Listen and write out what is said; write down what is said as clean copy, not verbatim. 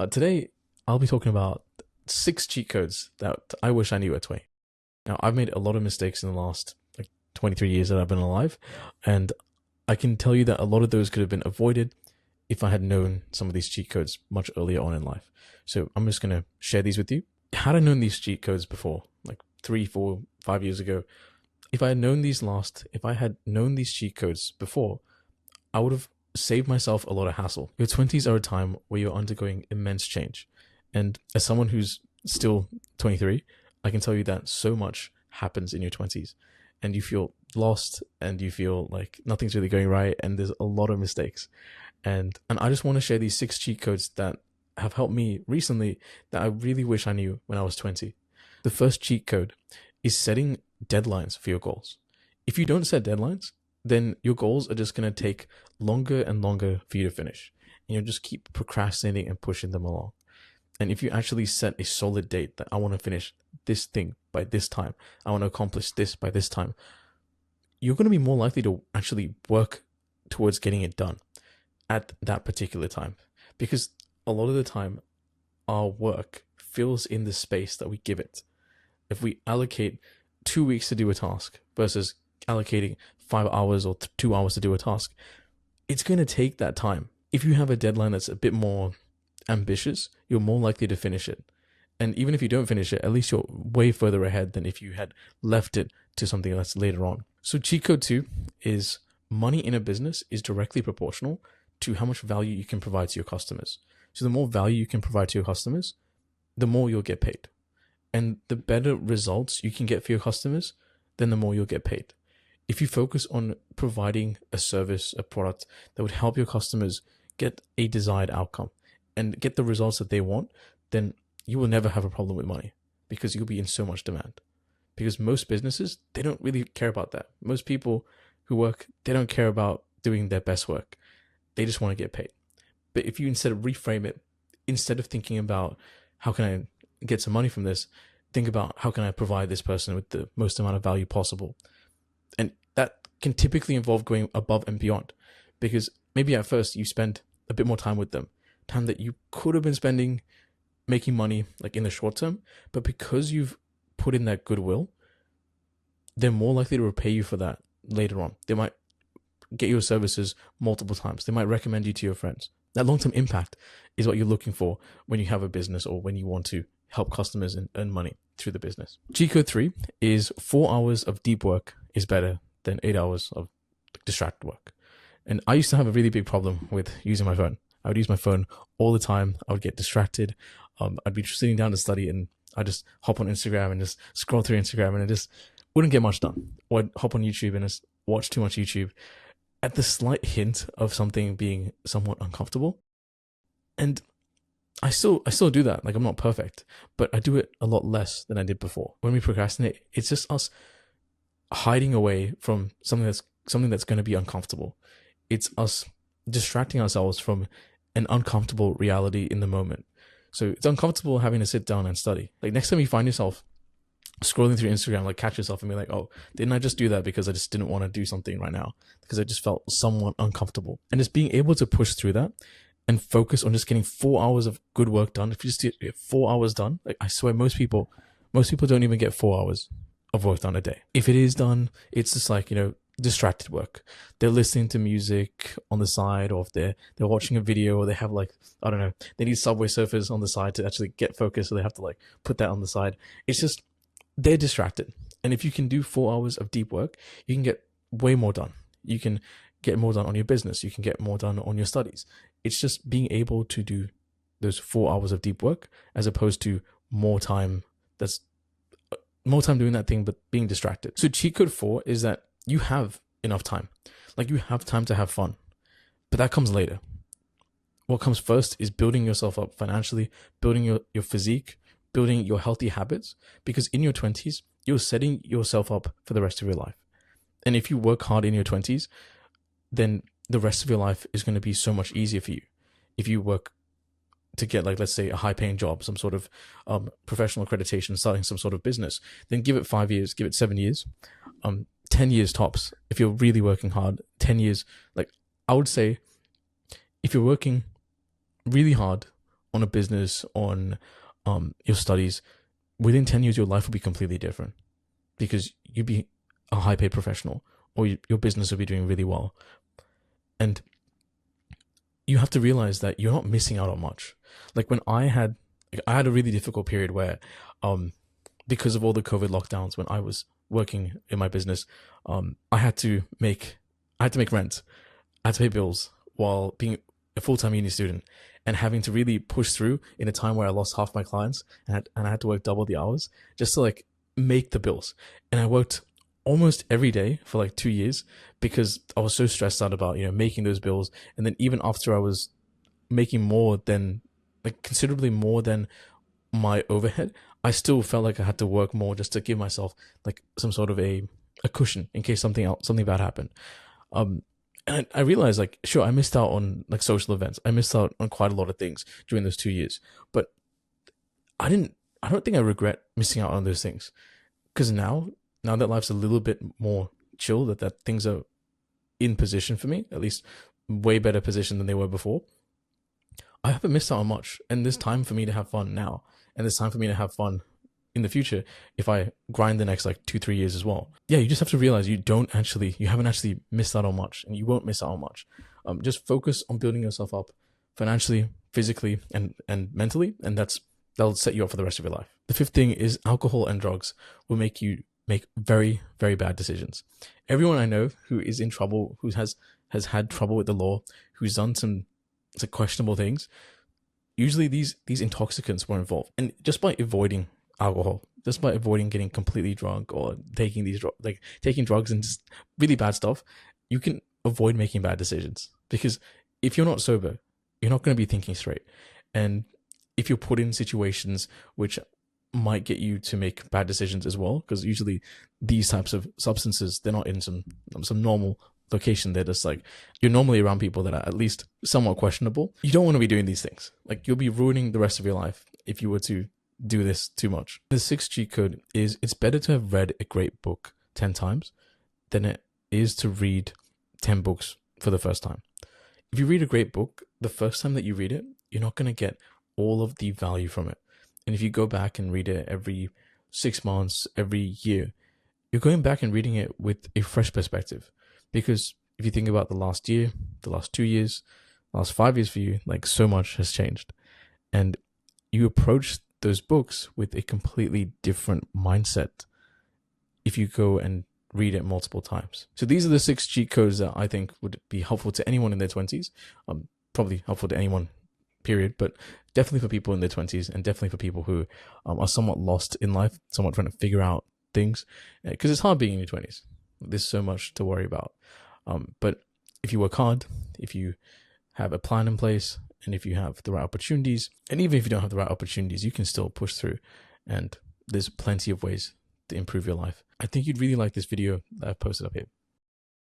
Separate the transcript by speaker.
Speaker 1: Today, I'll be talking about 6 cheat codes that I wish I knew at 20. Now, I've made a lot of mistakes in the last 23 years that I've been alive, and I can tell you that a lot of those could have been avoided if I had known some of these cheat codes much earlier on in life. So I'm just going to share these with you. Had I known these cheat codes before, like 3, 4, 5 years ago, if I had known these cheat codes before, I would have saved myself a lot of hassle. Your 20s are a time where you're undergoing immense change. And as someone who's still 23, I can tell you that so much happens in your 20s and you feel lost and you feel like nothing's really going right and there's a lot of mistakes. And I just want to share these 6 cheat codes that have helped me recently that I really wish I knew when I was 20. The first cheat code is setting deadlines for your goals. If you don't set deadlines, then your goals are just going to take longer and longer for you to finish. And you'll just keep procrastinating and pushing them along. And if you actually set a solid date that I want to finish this thing by this time, I want to accomplish this by this time, you're going to be more likely to actually work towards getting it done at that particular time. Because a lot of the time, our work fills in the space that we give it. If we allocate 2 weeks to do a task versus allocating 5 hours or 2 hours to do a task, it's going to take that time. If you have a deadline that's a bit more ambitious, you're more likely to finish it. And even if you don't finish it, at least you're way further ahead than if you had left it to something that's later on. So cheat code 2 is money in a business is directly proportional to how much value you can provide to your customers. So the more value you can provide to your customers, the more you'll get paid. And the better results you can get for your customers, then the more you'll get paid. If you focus on providing a service, a product that would help your customers get a desired outcome and get the results that they want, then you will never have a problem with money because you'll be in so much demand. Because most businesses, they don't really care about that. Most people who work, they don't care about doing their best work. They just want to get paid. But if you instead of reframe it, instead of thinking about how can I get some money from this, think about how can I provide this person with the most amount of value possible. And that can typically involve going above and beyond, because maybe at first you spend a bit more time with them, time that you could have been spending making money like in the short term, but because you've put in that goodwill, they're more likely to repay you for that later on. They might get your services multiple times. They might recommend you to your friends. That long-term impact is what you're looking for when you have a business or when you want to help customers and earn money through the business. Cheat code 3 is 4 hours of deep work is better than 8 hours of distracted work. And I used to have a really big problem with using my phone. I would use my phone all the time. I would get distracted. I'd be sitting down to study and I'd just hop on Instagram and just scroll through Instagram and I just wouldn't get much done. Or I'd hop on YouTube and just watch too much YouTube at the slight hint of something being somewhat uncomfortable. And I still do that. Like, I'm not perfect, but I do it a lot less than I did before. When we procrastinate, it's just us hiding away from something that's going to be uncomfortable. It's us distracting ourselves from an uncomfortable reality in the moment. So it's uncomfortable having to sit down and study. Like, next time you find yourself scrolling through Instagram, like, catch yourself and be like, oh, didn't I just do that because I just didn't want to do something right now, because I just felt somewhat uncomfortable. And just being able to push through that and focus on just getting 4 hours of good work done. If you just get 4 hours done, like, I swear most people don't even get 4 hours of work done a day. If it is done, it's just like, distracted work. They're listening to music on the side, or if they're watching a video, or they have, like, I don't know, they need Subway Surfers on the side to actually get focused, so they have to, like, put that on the side. It's just, they're distracted. And if you can do 4 hours of deep work, you can get way more done. You can get more done on your business. You can get more done on your studies. It's just being able to do those 4 hours of deep work as opposed to more time doing that thing, but being distracted. So cheat code 4 is that you have enough time. Like, you have time to have fun, but that comes later. What comes first is building yourself up financially, building your physique, building your healthy habits, because in your 20s, you're setting yourself up for the rest of your life. And if you work hard in your 20s, then the rest of your life is going to be so much easier for you. If you work to get, like, let's say, a high paying job, some sort of professional accreditation, starting some sort of business, then give it 5 years, give it 7 years, 10 years tops. If you're really working hard, 10 years, like, I would say if you're working really hard on a business, on your studies, within 10 years, your life will be completely different because you'd be a high paid professional, or your business will be doing really well. And you have to realize that you're not missing out on much. Like when I had a really difficult period where, because of all the COVID lockdowns, when I was working in my business, I had to make rent, I had to pay bills while being a full-time uni student, and having to really push through in a time where I lost half my clients, and I had to work double the hours just to like make the bills. And I worked almost every day for like 2 years because I was so stressed out about, making those bills. And then even after I was making more than, like, considerably more than my overhead, I still felt like I had to work more just to give myself like some sort of a cushion in case something bad happened. And I realized, like, sure, I missed out on like social events. I missed out on quite a lot of things during those 2 years, but I don't think I regret missing out on those things, because now that life's a little bit more chill, that things are in position for me, at least way better position than they were before, I haven't missed out on much. And there's time for me to have fun now, and there's time for me to have fun in the future if I grind the next like 2-3 years as well. Yeah, you just have to realize you haven't actually missed out on much, and you won't miss out on much. Just focus on building yourself up financially, physically, and mentally, and that'll set you up for the rest of your life. The fifth thing is alcohol and drugs will make you make very, very bad decisions. Everyone I know who is in trouble, who has had trouble with the law, who's done some questionable things, usually these intoxicants were involved. And just by avoiding alcohol, just by avoiding getting completely drunk or taking taking drugs and just really bad stuff, you can avoid making bad decisions. Because if you're not sober, you're not going to be thinking straight. And if you're put in situations which might get you to make bad decisions as well, because usually these types of substances, they're not in some normal location. They're just like, you're normally around people that are at least somewhat questionable. You don't want to be doing these things. Like, you'll be ruining the rest of your life if you were to do this too much. The sixth cheat code is, it's better to have read a great book 10 times than it is to read 10 books for the first time. If you read a great book, the first time that you read it, you're not going to get all of the value from it. And if you go back and read it every 6 months, every year, you're going back and reading it with a fresh perspective. Because if you think about the last year, the last 2 years, the last 5 years for you, like, so much has changed. And you approach those books with a completely different mindset if you go and read it multiple times. So these are the 6 cheat codes that I think would be helpful to anyone in their 20s. Probably helpful to anyone, period, but definitely for people in their 20s, and definitely for people who are somewhat lost in life, somewhat trying to figure out things, because it's hard being in your 20s. There's so much to worry about. But if you work hard, if you have a plan in place, and if you have the right opportunities, and even if you don't have the right opportunities, you can still push through, and there's plenty of ways to improve your life. I think you'd really like this video that I've posted up here.